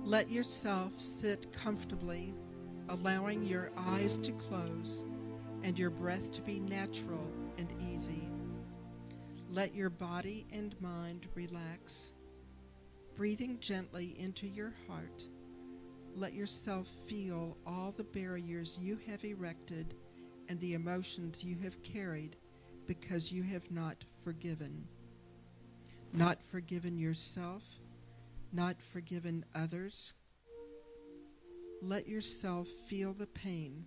Let yourself sit comfortably, allowing your eyes to close and your breath to be natural and easy. Let your body and mind relax. Breathing gently into your heart, let yourself feel all the barriers you have erected and the emotions you have carried because you have not forgiven. Not forgiven yourself, not forgiven others. Let yourself feel the pain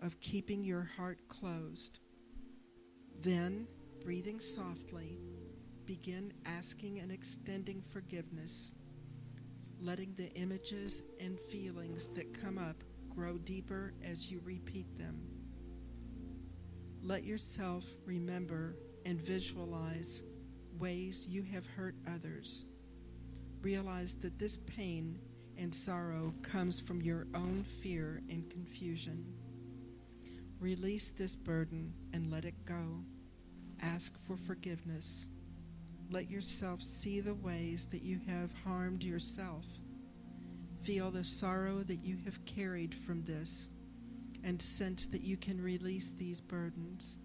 of keeping your heart closed. Then, breathing softly, begin asking and extending forgiveness, letting the images and feelings that come up grow deeper as you repeat them. Let yourself remember and visualize ways you have hurt others. Realize that this pain and sorrow comes from your own fear and confusion. Release this burden and let it go. Ask for forgiveness. Let yourself see the ways that you have harmed yourself. Feel the sorrow that you have carried from this and sense that you can release these burdens.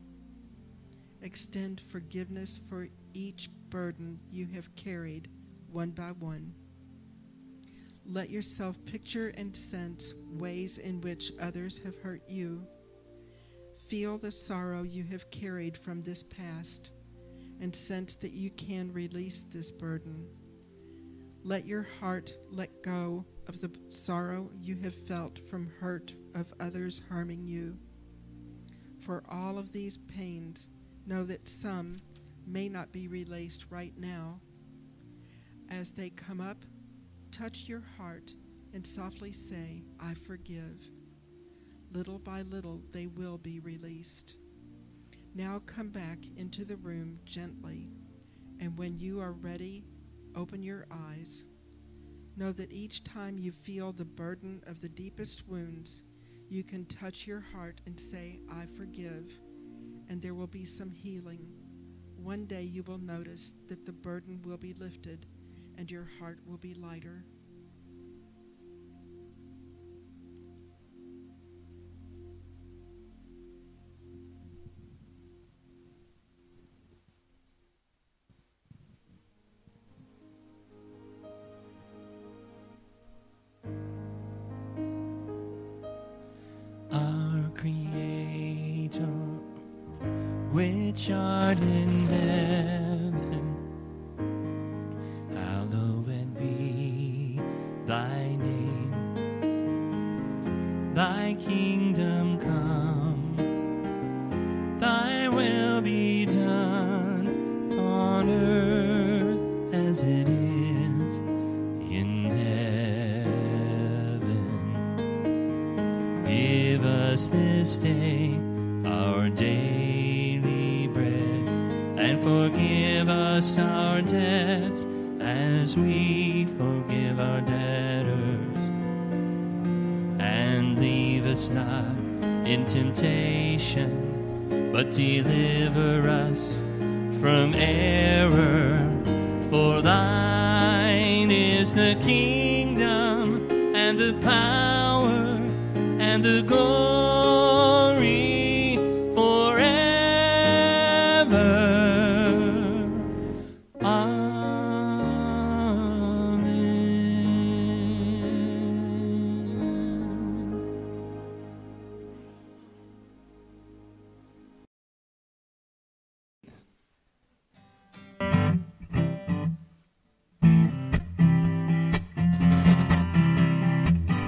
Extend forgiveness for each burden you have carried one by one. Let yourself picture and sense ways in which others have hurt you. Feel the sorrow you have carried from this past and sense that you can release this burden. Let your heart let go of the sorrow you have felt from hurt of others harming you. For all of these pains, know that some may not be released right now. As they come up, touch your heart and softly say, "I forgive." Little by little, they will be released. Now come back into the room gently, and when you are ready, open your eyes. Know that each time you feel the burden of the deepest wounds, you can touch your heart and say, "I forgive," and there will be some healing. One day you will notice that the burden will be lifted and your heart will be lighter. Which art in heaven, hallowed be thy name. Thy kingdom come, thy will be done on earth as it is in heaven. Give us this day our daily bread, and forgive us our debts as we forgive our debtors. And leave us not in temptation, but deliver us from error. For thine is the kingdom, and the power, and the glory forever.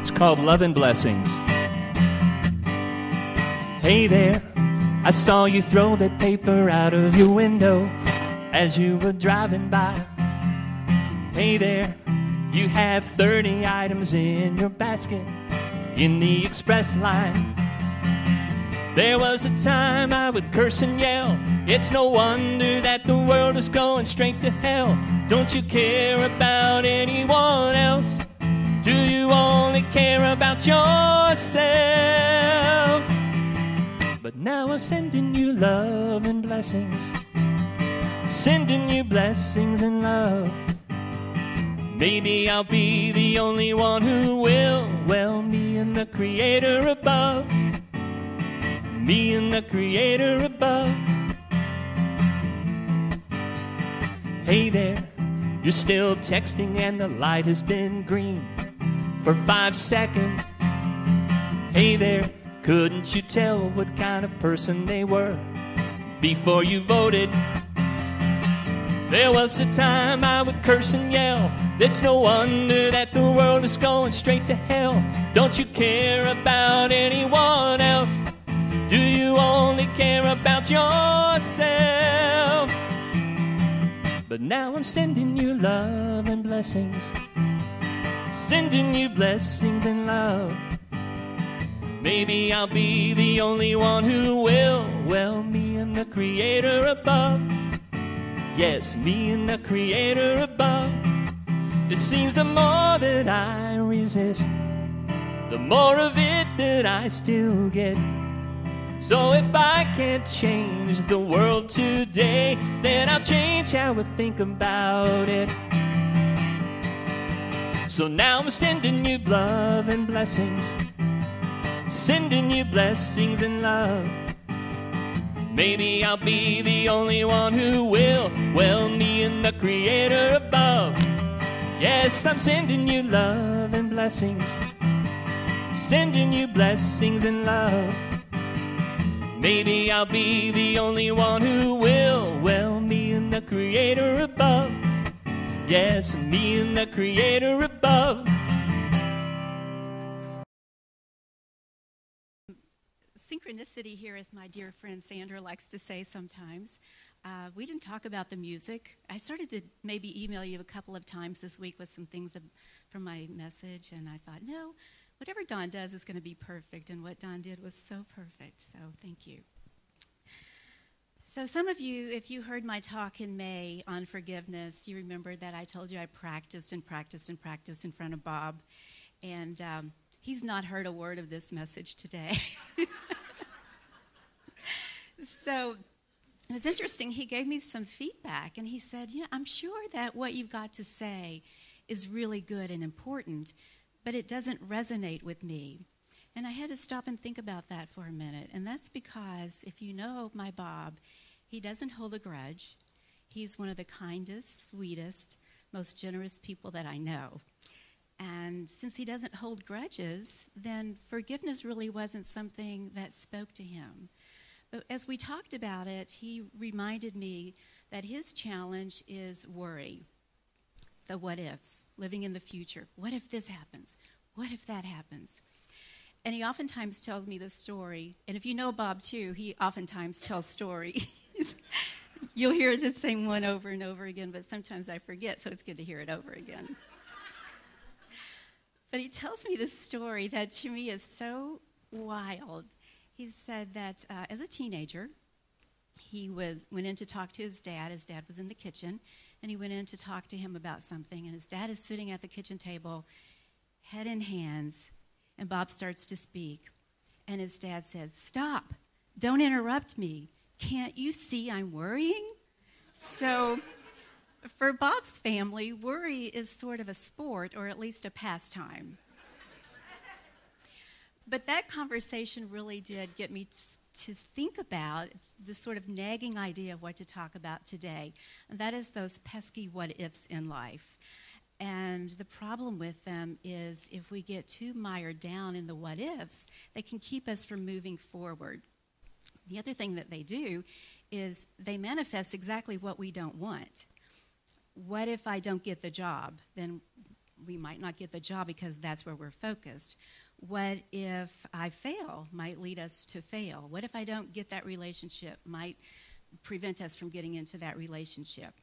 It's called Love and Blessings. Hey there, I saw you throw that paper out of your window as you were driving by. Hey there, you have 30 items in your basket in the express line. There was a time I would curse and yell. It's no wonder that the world is going straight to hell. Don't you care about anyone else? Do you only care about yourself? But now I'm sending you love and blessings, sending you blessings and love. Maybe I'll be the only one who will. Well, me and the Creator above. Me and the Creator above. Hey there, you're still texting and the light has been green for 5 seconds. Hey there, couldn't you tell what kind of person they were before you voted? There was a time I would curse and yell. It's no wonder that the world is going straight to hell. Don't you care about anyone else? Do you only care about yourself? But now I'm sending you love and blessings. Sending you blessings and love. Maybe I'll be the only one who will. Well, me and the Creator above. Yes, me and the Creator above. It seems the more that I resist, the more of it that I still get. So if I can't change the world today, then I'll change how I think about it. So now I'm sending you love and blessings. Sending you blessings and love. Maybe I'll be the only one who will. Well, me and the Creator above. Yes, I'm sending you love and blessings. Sending you blessings and love. Maybe I'll be the only one who will. Well, me and the Creator above. Yes, me and the Creator above. Synchronicity here, as my dear friend Sandra likes to say sometimes. We didn't talk about the music. I started to maybe email you a couple of times this week with some things from my message, and I thought, no, whatever Don does is going to be perfect, and what Don did was so perfect, so thank you. So some of you, if you heard my talk in May on forgiveness, you remember that I told you I practiced and practiced and practiced in front of Bob, and he's not heard a word of this message today. So it was interesting. He gave me some feedback, and he said, I'm sure that what you've got to say is really good and important, but it doesn't resonate with me. And I had to stop and think about that for a minute, and that's because if you know my Bob, he doesn't hold a grudge. He's one of the kindest, sweetest, most generous people that I know. And since he doesn't hold grudges, then forgiveness really wasn't something that spoke to him. But as we talked about it, he reminded me that his challenge is worry, the what-ifs, living in the future. What if this happens? What if that happens? And he oftentimes tells me this story. And if you know Bob, too, he oftentimes tells stories. You'll hear the same one over and over again, but sometimes I forget, so it's good to hear it over again. But he tells me this story that to me is so wild. He said that as a teenager, he went in to talk to his dad. His dad was in the kitchen, and he went in to talk to him about something. And his dad is sitting at the kitchen table, head in hands, and Bob starts to speak. And his dad said, "Stop, don't interrupt me. Can't you see I'm worrying?" So for Bob's family, worry is sort of a sport, or at least a pastime. But that conversation really did get me to think about this sort of nagging idea of what to talk about today. And that is those pesky what-ifs in life. And the problem with them is if we get too mired down in the what-ifs, they can keep us from moving forward. The other thing that they do is they manifest exactly what we don't want. What if I don't get the job? Then we might not get the job because that's where we're focused. What if I fail? Might lead us to fail. What if I don't get that relationship? Might prevent us from getting into that relationship.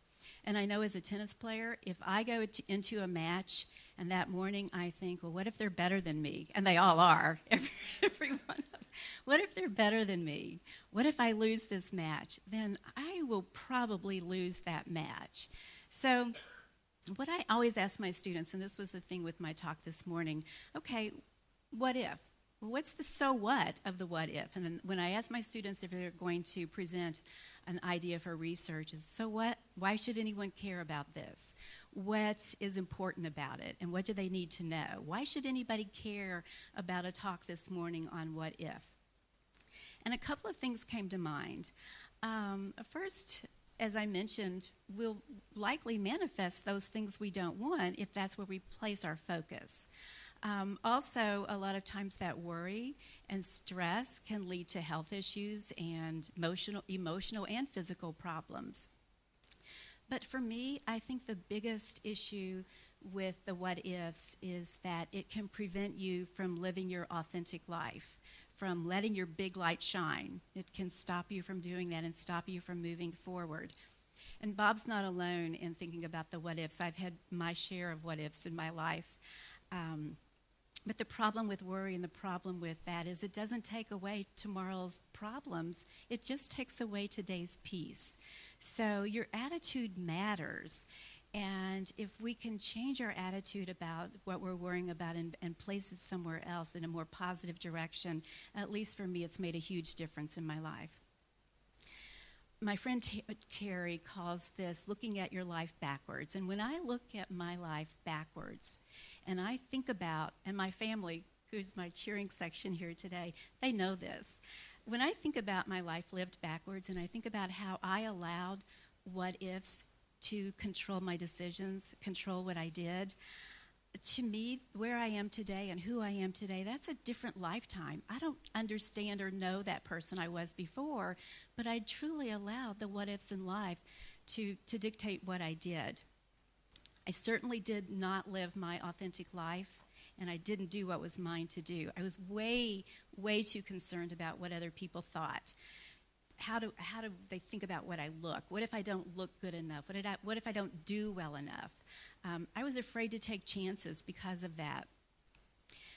And I know as a tennis player, if I go into a match and that morning I think, well, what if they're better than me? And they all are, every one of them. What if they're better than me? What if I lose this match? Then I will probably lose that match. So what I always ask my students, and this was the thing with my talk this morning, okay, what if? Well, what's the so what of the what if? And then when I ask my students if they're going to present an idea for research, is so what? Why should anyone care about this? What is important about it? And what do they need to know? Why should anybody care about a talk this morning on what if? And a couple of things came to mind. First, as I mentioned, we'll likely manifest those things we don't want if that's where we place our focus. Also, a lot of times that worry and stress can lead to health issues and emotional and physical problems. But for me, I think the biggest issue with the what ifs is that it can prevent you from living your authentic life, from letting your big light shine. It can stop you from doing that and stop you from moving forward. And Bob's not alone in thinking about the what ifs. I've had my share of what ifs in my life. But the problem with worry and the problem with that is it doesn't take away tomorrow's problems. It just takes away today's peace. So your attitude matters. And if we can change our attitude about what we're worrying about and place it somewhere else in a more positive direction, at least for me, it's made a huge difference in my life. My friend Terry calls this looking at your life backwards. And when I look at my life backwards, and I think about, and my family, who's my cheering section here today, they know this. When I think about my life lived backwards, and I think about how I allowed what-ifs to control my decisions, control what I did, to me, where I am today and who I am today, that's a different lifetime. I don't understand or know that person I was before, but I truly allowed the what-ifs in life to dictate what I did. I certainly did not live my authentic life, and I didn't do what was mine to do. I was way, way too concerned about what other people thought. How do they think about what I look? What if I don't look good enough? What if I don't do well enough? I was afraid to take chances because of that.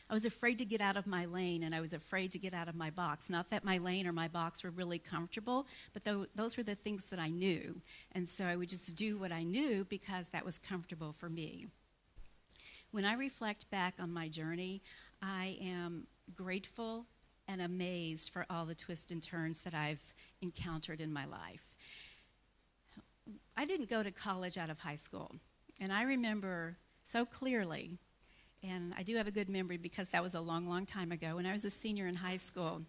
I was afraid to get out of my lane, and I was afraid to get out of my box. Not that my lane or my box were really comfortable, but those were the things that I knew. And so I would just do what I knew because that was comfortable for me. When I reflect back on my journey, I am grateful and amazed for all the twists and turns that I've encountered in my life. I didn't go to college out of high school, and I remember so clearly, and I do have a good memory because that was a long, long time ago, when I was a senior in high school.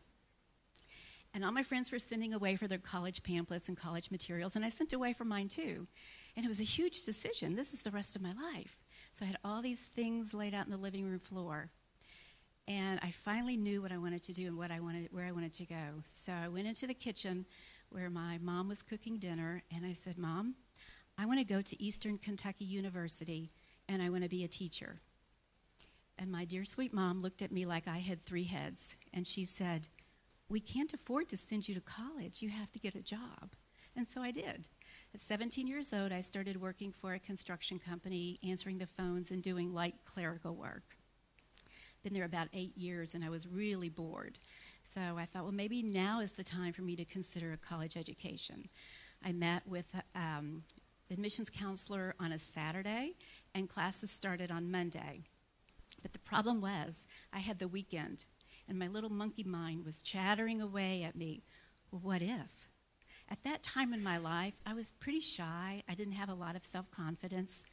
And all my friends were sending away for their college pamphlets and college materials, and I sent away for mine too. And it was a huge decision. This is the rest of my life. So I had all these things laid out on the living room floor. And I finally knew what I wanted to do and where I wanted to go. So I went into the kitchen where my mom was cooking dinner, and I said, "Mom, I want to go to Eastern Kentucky University, and I want to be a teacher." And my dear sweet mom looked at me like I had three heads, and she said, "We can't afford to send you to college. You have to get a job." And so I did. At 17 years old, I started working for a construction company, answering the phones and doing light clerical work. Been there about 8 years, and I was really bored. So I thought, well, maybe now is the time for me to consider a college education. I met with admissions counselor on a Saturday, and classes started on Monday. But the problem was I had the weekend, and my little monkey mind was chattering away at me. Well, what if? At that time in my life, I was pretty shy. I didn't have a lot of self-confidence.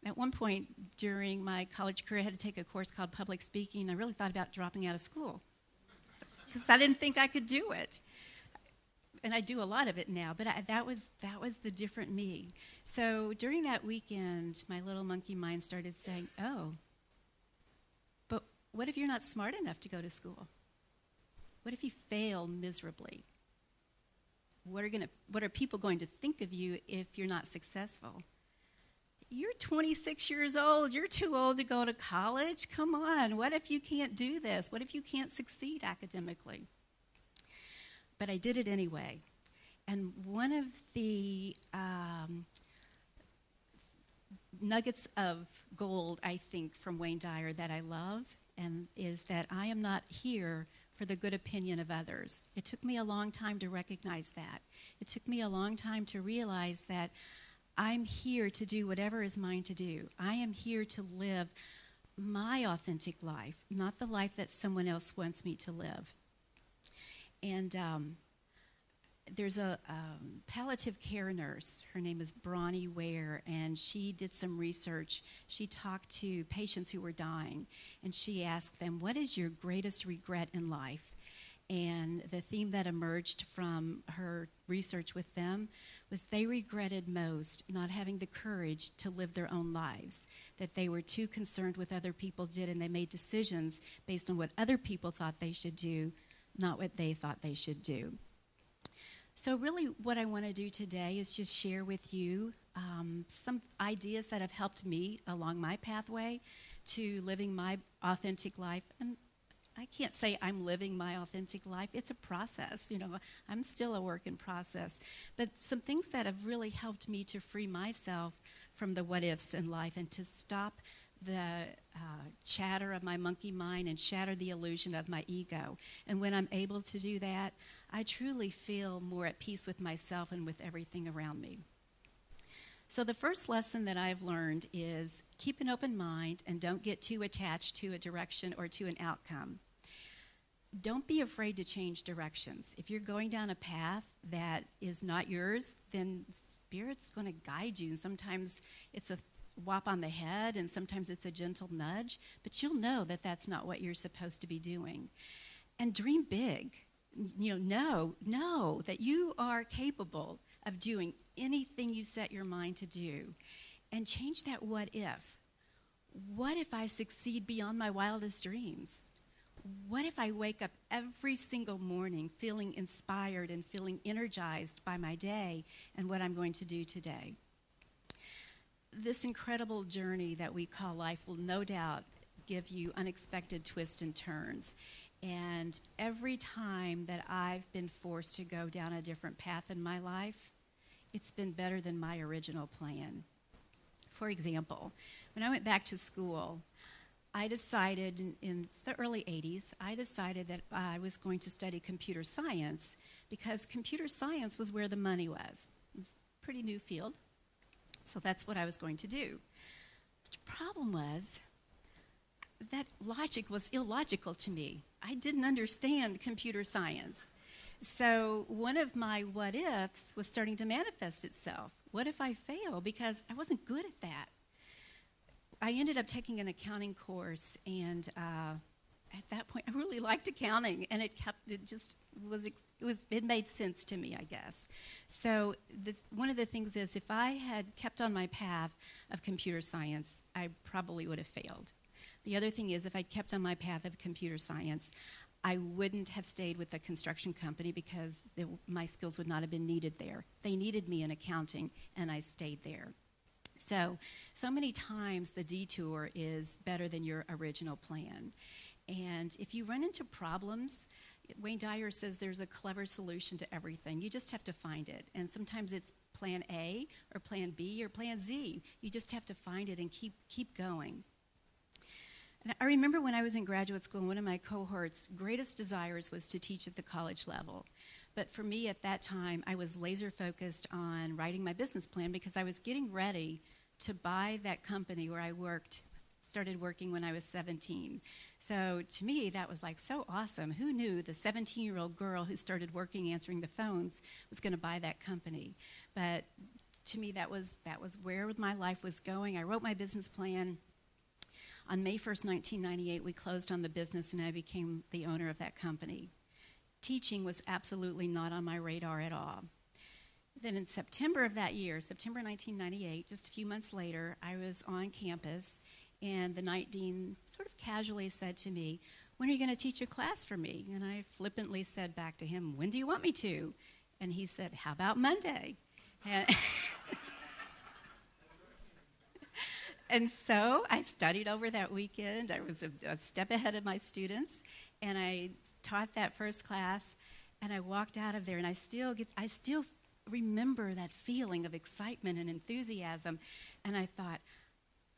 At one point during my college career, I had to take a course called public speaking. I really thought about dropping out of school because I didn't think I could do it. And I do a lot of it now, but that was the different me. So during that weekend, my little monkey mind started saying, "Oh, but what if you're not smart enough to go to school? What if you fail miserably? What are people going to think of you if you're not successful? You're 26 years old. You're too old to go to college. Come on. What if you can't do this? What if you can't succeed academically?" But I did it anyway. And one of the nuggets of gold, I think, from Wayne Dyer that I love is that I am not here for the good opinion of others. It took me a long time to recognize that. It took me a long time to realize that I'm here to do whatever is mine to do. I am here to live my authentic life, not the life that someone else wants me to live. And there's a palliative care nurse. Her name is Bronnie Ware, and she did some research. She talked to patients who were dying, and she asked them, what is your greatest regret in life? And the theme that emerged from her research with them was they regretted most not having the courage to live their own lives, that they were too concerned with what other people did, and they made decisions based on what other people thought they should do, not what they thought they should do. So really what I want to do today is just share with you some ideas that have helped me along my pathway to living my authentic life. And I can't say I'm living my authentic life. It's a process. You know, I'm still a work in process. But some things that have really helped me to free myself from the what-ifs in life and to stop the chatter of my monkey mind and shatter the illusion of my ego. And when I'm able to do that, I truly feel more at peace with myself and with everything around me. So the first lesson that I've learned is keep an open mind and don't get too attached to a direction or to an outcome. Don't be afraid to change directions. If you're going down a path that is not yours, then Spirit's going to guide you. And sometimes it's a whop on the head, and sometimes it's a gentle nudge, but you'll know that that's not what you're supposed to be doing. And dream big. You know that you are capable of doing anything you set your mind to do. And change that what if. What if I succeed beyond my wildest dreams? What if I wake up every single morning feeling inspired and feeling energized by my day and what I'm going to do today? This incredible journey that we call life will no doubt give you unexpected twists and turns. And every time that I've been forced to go down a different path in my life, it's been better than my original plan. For example, when I went back to school, I decided in the early 80s, I decided that I was going to study computer science because computer science was where the money was. It was a pretty new field. So that's what I was going to do. The problem was that logic was illogical to me. I didn't understand computer science. So one of my what-ifs was starting to manifest itself. What if I fail? Because I wasn't good at that. I ended up taking an accounting course, and at that point, I really liked accounting, and it made sense to me, I guess. So one of the things is, if I had kept on my path of computer science, I probably would have failed. The other thing is, if I'd kept on my path of computer science, I wouldn't have stayed with the construction company because my skills would not have been needed there. They needed me in accounting, and I stayed there. So many times the detour is better than your original plan. And if you run into problems, Wayne Dyer says there's a clever solution to everything. You just have to find it. And sometimes it's plan A or plan B or plan Z. You just have to find it and keep going. And I remember when I was in graduate school, one of my cohort's greatest desires was to teach at the college level. But for me at that time, I was laser focused on writing my business plan because I was getting ready to buy that company where I started working when I was 17. So to me, that was like so awesome. Who knew the 17-year-old girl who started working answering the phones was going to buy that company? But to me, that was where my life was going. I wrote my business plan. On May 1st, 1998, we closed on the business, and I became the owner of that company. Teaching was absolutely not on my radar at all. Then in September of that year, September 1998, just a few months later, I was on campus, and the night dean sort of casually said to me, "When are you going to teach a class for me?" And I flippantly said back to him, "When do you want me to?" And he said, "How about Monday?" And so I studied over that weekend. I was a step ahead of my students, and I taught that first class, and I walked out of there, and I still remember that feeling of excitement and enthusiasm, and I thought,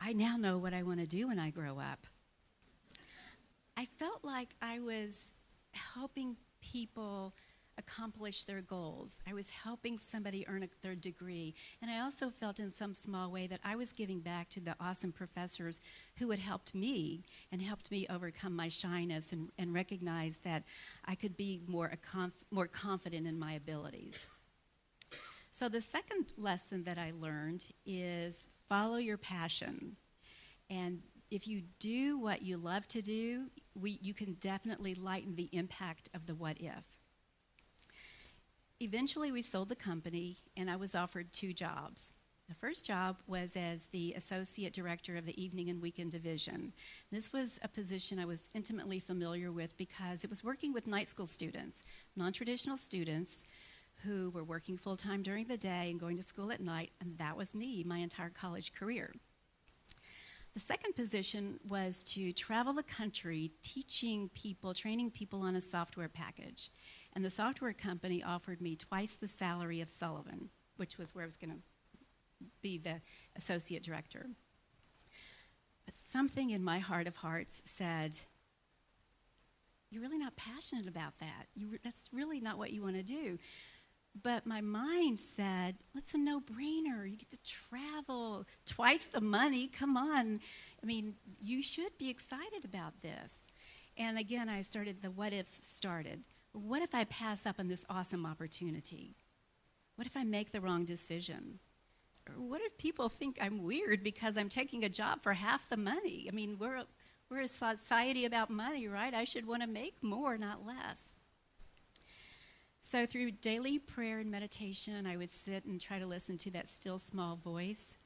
I now know what I want to do when I grow up. I felt like I was helping people accomplish their goals. I was helping somebody earn their degree. And I also felt in some small way that I was giving back to the awesome professors who had helped me and helped me overcome my shyness and recognize that I could be more confident in my abilities. So the second lesson that I learned is follow your passion. And if you do what you love to do, you can definitely lighten the impact of the what if. Eventually, we sold the company, and I was offered 2 jobs. The first job was as the associate director of the evening and weekend division. This was a position I was intimately familiar with because it was working with night school students, non-traditional students who were working full-time during the day and going to school at night, and that was me my entire college career. The second position was to travel the country teaching people, training people on a software package. And the software company offered me twice the salary of Sullivan, which was where I was going to be the associate director. But something in my heart of hearts said, you're really not passionate about that. That's really not what you want to do. But my mind said, well, it's a no-brainer. You get to travel twice the money. Come on. I mean, you should be excited about this. And again, the what-ifs started. What if I pass up on this awesome opportunity? What if I make the wrong decision? Or what if people think I'm weird because I'm taking a job for half the money? I mean, we're a society about money, right? I should want to make more, not less. So through daily prayer and meditation, I would sit and try to listen to that still small voice,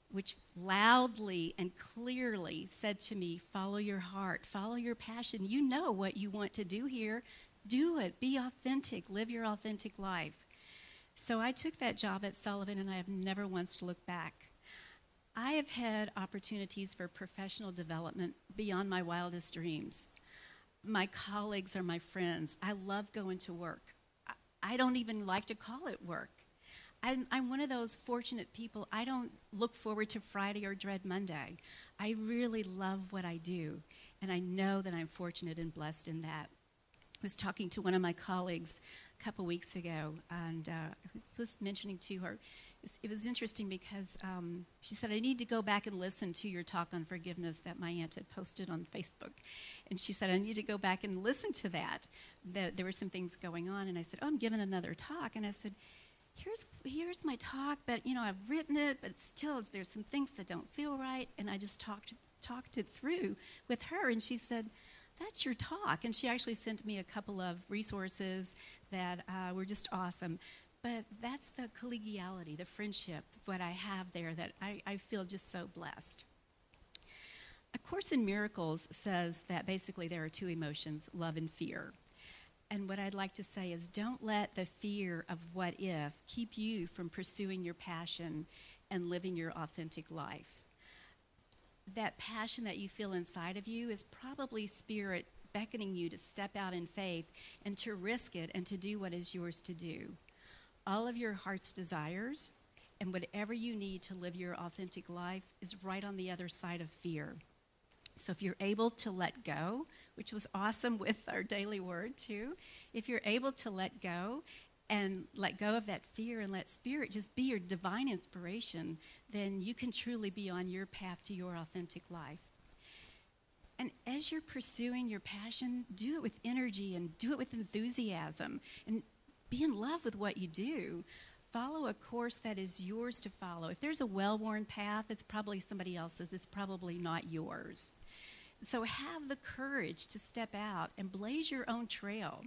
which loudly and clearly said to me, follow your heart, follow your passion. You know what you want to do here. Do it. Be authentic. Live your authentic life. So I took that job at Sullivan, and I have never once looked back. I have had opportunities for professional development beyond my wildest dreams. My colleagues are my friends. I love going to work. I don't even like to call it work. I'm one of those fortunate people. I don't look forward to Friday or dread Monday. I really love what I do, and I know that I'm fortunate and blessed in that. I was talking to one of my colleagues a couple weeks ago, and I was mentioning to her, it was interesting because she said, I need to go back and listen to your talk on forgiveness that my aunt had posted on Facebook. And she said, I need to go back and listen to that. There were some things going on. And I said, I'm giving another talk. And I said, here's my talk, but, I've written it, but still there's some things that don't feel right. And I just talked it through with her. And she said, that's your talk. And she actually sent me a couple of resources that were just awesome. But that's the collegiality, the friendship, what I have there that I feel just so blessed. A Course in Miracles says that basically there are 2 emotions, love and fear. And what I'd like to say is don't let the fear of what if keep you from pursuing your passion and living your authentic life. That passion that you feel inside of you is probably spirit beckoning you to step out in faith and to risk it and to do what is yours to do. All of your heart's desires and whatever you need to live your authentic life is right on the other side of fear. So if you're able to let go, which was awesome with our daily word too, if you're able to let go and let go of that fear and let spirit just be your divine inspiration, then you can truly be on your path to your authentic life. And as you're pursuing your passion, do it with energy and do it with enthusiasm and be in love with what you do. Follow a course that is yours to follow. If there's a well-worn path, it's probably somebody else's. It's probably not yours. So have the courage to step out and blaze your own trail.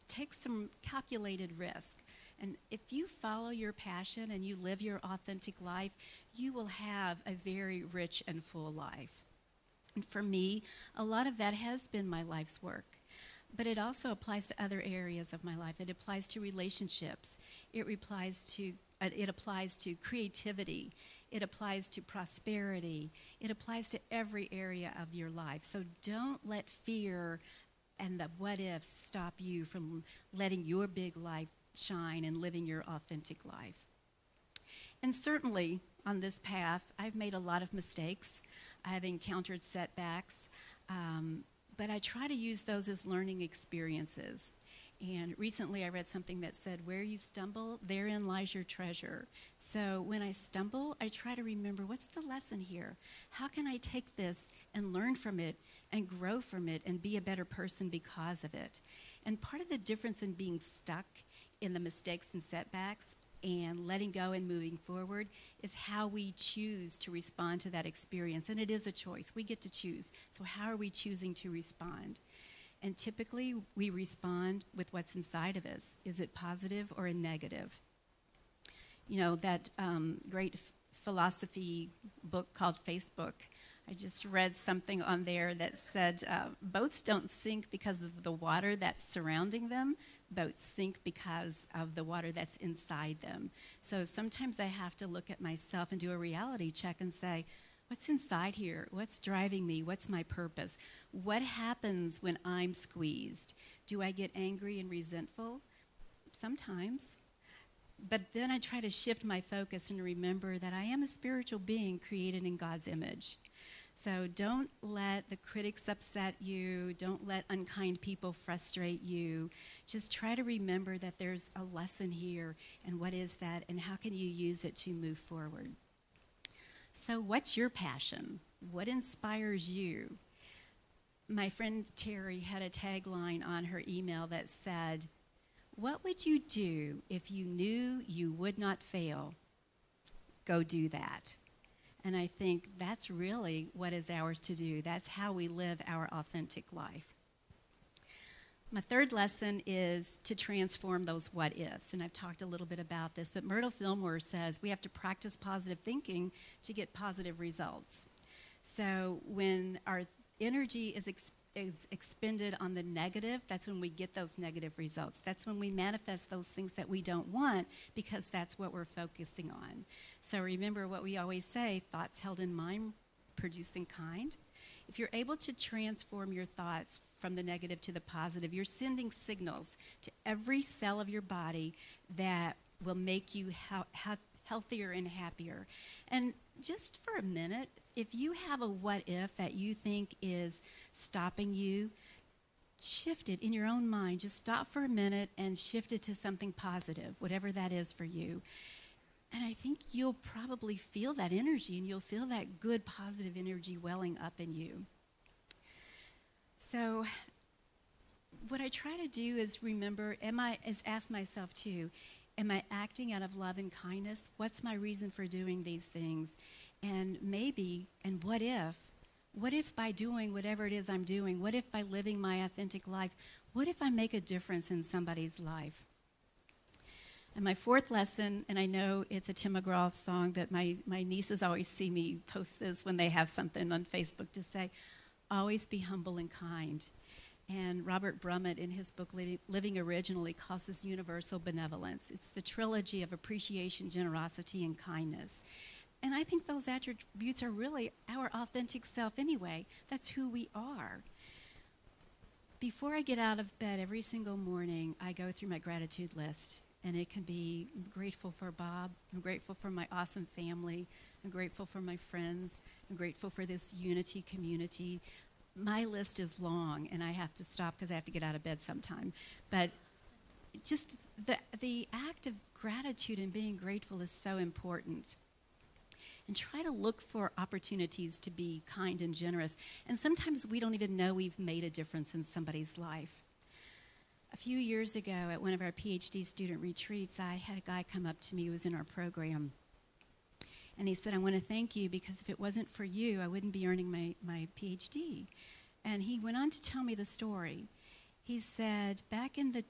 Take some calculated risk. And if you follow your passion and you live your authentic life, you will have a very rich and full life. And for me, a lot of that has been my life's work. But it also applies to other areas of my life. It applies to relationships. It applies to creativity. It applies to prosperity. It applies to every area of your life. So don't let fear and the what-ifs stop you from letting your big life shine and living your authentic life. And certainly on this path, I've made a lot of mistakes. I have encountered setbacks. But I try to use those as learning experiences. And recently I read something that said, where you stumble, therein lies your treasure. So when I stumble, I try to remember, what's the lesson here? How can I take this and learn from it and grow from it and be a better person because of it? And part of the difference in being stuck in the mistakes and setbacks and letting go and moving forward is how we choose to respond to that experience. And it is a choice. We get to choose. So how are we choosing to respond? And typically, we respond with what's inside of us. Is it positive or a negative? You know, that great philosophy book called Facebook, I just read something on there that said, boats don't sink because of the water that's surrounding them. Boats sink because of the water that's inside them. So sometimes I have to look at myself and do a reality check and say, what's inside here? What's driving me? What's my purpose? What happens when I'm squeezed? Do I get angry and resentful? Sometimes. But then I try to shift my focus and remember that I am a spiritual being created in God's image. So don't let the critics upset you. Don't let unkind people frustrate you. Just try to remember that there's a lesson here, and what is that, and how can you use it to move forward? So what's your passion? What inspires you? My friend Terry had a tagline on her email that said, what would you do if you knew you would not fail? Go do that. And I think that's really what is ours to do. That's how we live our authentic life. My third lesson is to transform those what-ifs, and I've talked a little bit about this, but Myrtle Fillmore says we have to practice positive thinking to get positive results. So when our energy is expended on the negative, that's when we get those negative results. That's when we manifest those things that we don't want, because that's what we're focusing on. So remember what we always say, thoughts held in mind produce in kind. If you're able to transform your thoughts from the negative to the positive, you're sending signals to every cell of your body that will make you healthier and happier. And just for a minute, if you have a what if that you think is stopping you, shift it in your own mind. Just stop for a minute and shift it to something positive, whatever that is for you. And I think you'll probably feel that energy, and you'll feel that good, positive energy welling up in you. So what I try to do is remember, ask myself too, am I acting out of love and kindness? What's my reason for doing these things? And maybe, and what if by doing whatever it is I'm doing, what if by living my authentic life, what if I make a difference in somebody's life? And my fourth lesson, and I know it's a Tim McGraw song, but my nieces always see me post this when they have something on Facebook to say, always be humble and kind. And Robert Brummett, in his book Living Originally, calls this universal benevolence. It's the trilogy of appreciation, generosity, and kindness. And I think those attributes are really our authentic self anyway. That's who we are. Before I get out of bed every single morning, I go through my gratitude list. And it can be, I'm grateful for Bob, I'm grateful for my awesome family, I'm grateful for my friends, I'm grateful for this unity community. My list is long, and I have to stop because I have to get out of bed sometime. But just the act of gratitude and being grateful is so important. And try to look for opportunities to be kind and generous. And sometimes we don't even know we've made a difference in somebody's life. A few years ago at one of our PhD student retreats, I had a guy come up to me who was in our program. And he said, I want to thank you because if it wasn't for you, I wouldn't be earning my PhD. And he went on to tell me the story. He said, back in the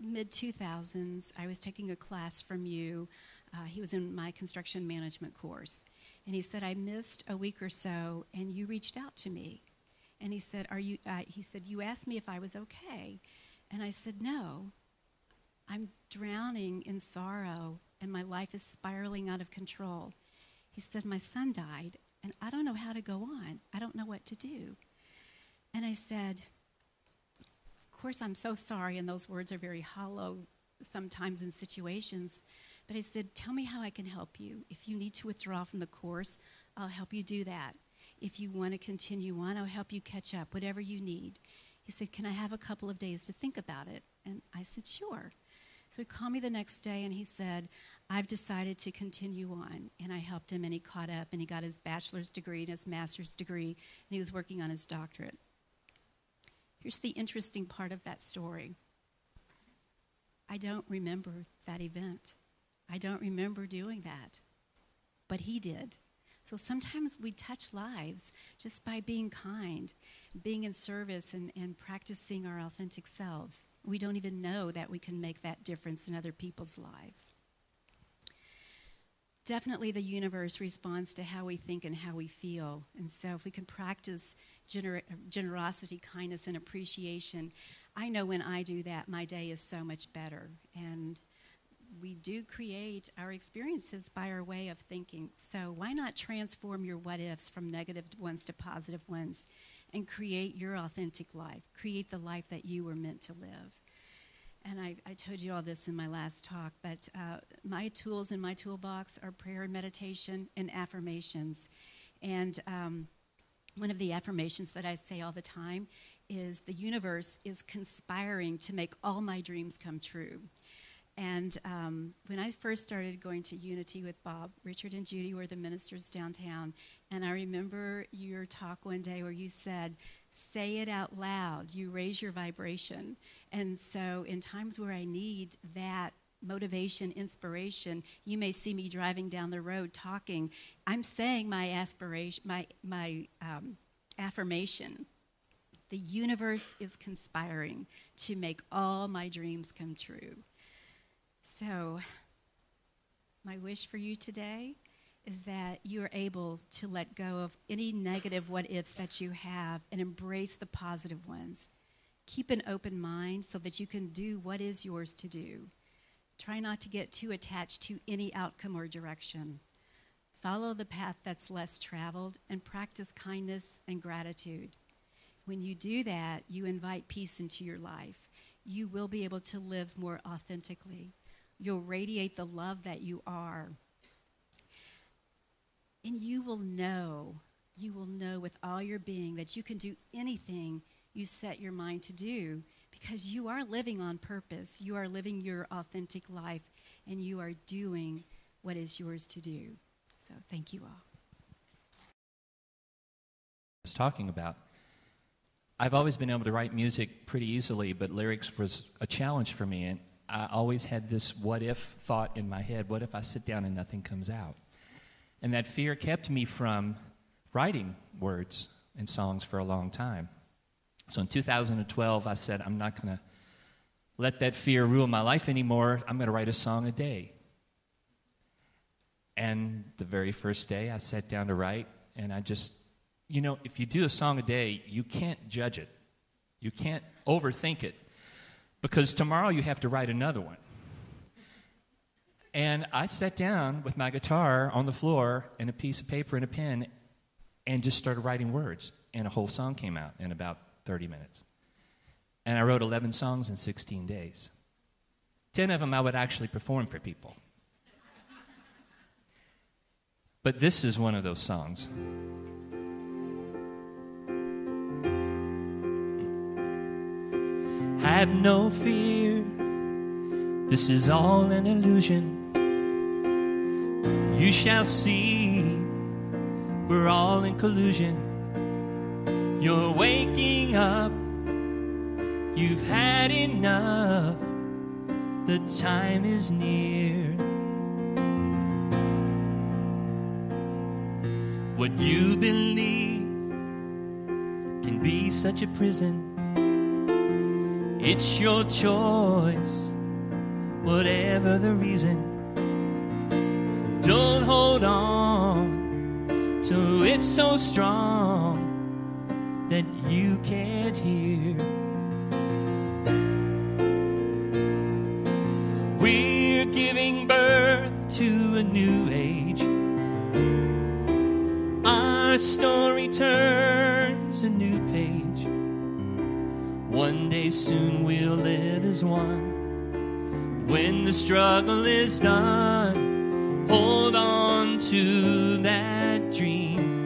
mid-2000s, I was taking a class from you. He was in my construction management course. And he said, I missed a week or so, and you reached out to me. And he said, you asked me if I was okay. And I said, no, I'm drowning in sorrow, and my life is spiraling out of control. He said, my son died, and I don't know how to go on. I don't know what to do. And I said, of course, I'm so sorry, and those words are very hollow sometimes in situations. But I said, tell me how I can help you. If you need to withdraw from the course, I'll help you do that. If you want to continue on, I'll help you catch up, whatever you need. He said, can I have a couple of days to think about it? And I said, sure. So he called me the next day, and he said, I've decided to continue on. And I helped him, and he caught up, and he got his bachelor's degree and his master's degree, and he was working on his doctorate. Here's the interesting part of that story. I don't remember that event. I don't remember doing that. But he did. So sometimes we touch lives just by being kind, being in service, and practicing our authentic selves. We don't even know that we can make that difference in other people's lives. Definitely the universe responds to how we think and how we feel. And so if we can practice generosity, kindness, and appreciation, I know when I do that, my day is so much better. And we do create our experiences by our way of thinking. So why not transform your what-ifs from negative ones to positive ones and create your authentic life, create the life that you were meant to live? And I told you all this in my last talk, but my tools in my toolbox are prayer and meditation and affirmations. And one of the affirmations that I say all the time is the universe is conspiring to make all my dreams come true. And when I first started going to Unity with Bob, Richard and Judy were the ministers downtown. And I remember your talk one day where you said, say it out loud. You raise your vibration. And so in times where I need that motivation, inspiration, you may see me driving down the road talking. I'm saying my aspiration, my affirmation. The universe is conspiring to make all my dreams come true. So, my wish for you today is that you are able to let go of any negative what-ifs that you have and embrace the positive ones. Keep an open mind so that you can do what is yours to do. Try not to get too attached to any outcome or direction. Follow the path that's less traveled and practice kindness and gratitude. When you do that, you invite peace into your life. You will be able to live more authentically. You'll radiate the love that you are. And you will know with all your being that you can do anything you set your mind to do because you are living on purpose. You are living your authentic life, and you are doing what is yours to do. So thank you all. I was talking about. I've always been able to write music pretty easily, but lyrics was a challenge for me, and I always had this what-if thought in my head. What if I sit down and nothing comes out? And that fear kept me from writing words and songs for a long time. So in 2012, I said, I'm not going to let that fear rule my life anymore. I'm going to write a song a day. And the very first day, I sat down to write, and I just, if you do a song a day, you can't judge it. You can't overthink it. Because tomorrow you have to write another one. And I sat down with my guitar on the floor and a piece of paper and a pen and just started writing words. And a whole song came out in about 30 minutes. And I wrote 11 songs in 16 days. 10 of them I would actually perform for people. But this is one of those songs. Have no fear, this is all an illusion. You shall see, we're all in collusion. You're waking up, you've had enough, the time is near. What you believe can be such a prison. It's your choice, whatever the reason. Don't hold on to it so strong that you can't hear. We're giving birth to a new age. Our story turns a new page. One day soon we'll live as one. When the struggle is done, hold on to that dream.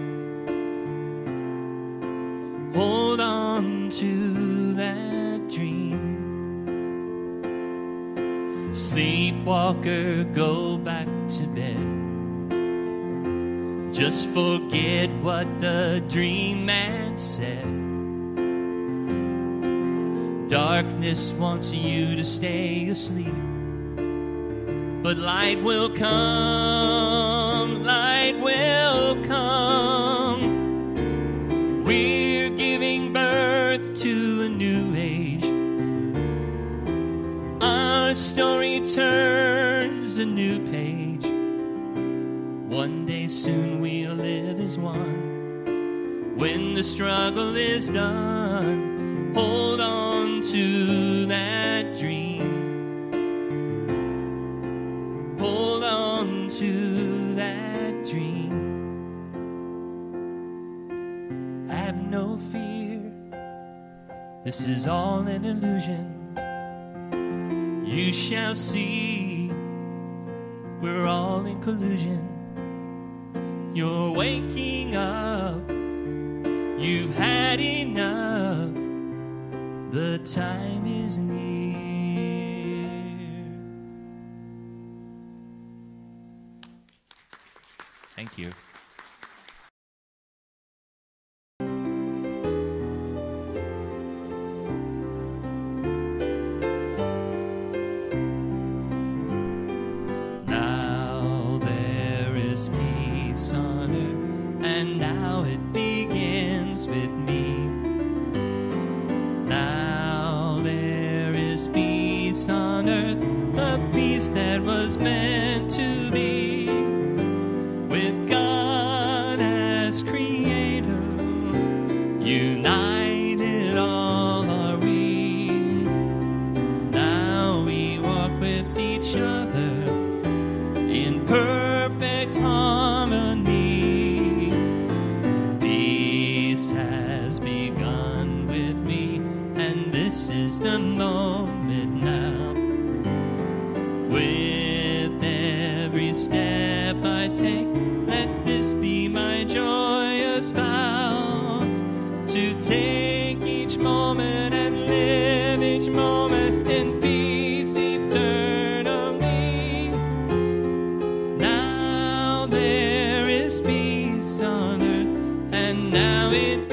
Hold on to that dream. sleepwalker, go back to bed. Just forget what the dream man said. Darkness wants you to stay asleep, but light will come, light will come. We're giving birth to a new age. Our story turns a new page. One day soon we'll live as one. When the struggle is done, hold on to that dream. Hold on to that dream. Have no fear, this is all an illusion. You shall see, we're all in collusion. You're waking up, you've had enough, the time is near. Thank you. Now there is peace on earth, and now it begins with me. Now there is peace on earth, the peace that was meant to be. With God as creator, united all are we. Now we walk with each other in perfect harmony. Peace has begun with me, and this is the moment now. With every step I take, let this be my joyous vow, to take each moment and live each moment in peace eternally. Now there is peace on earth, and now it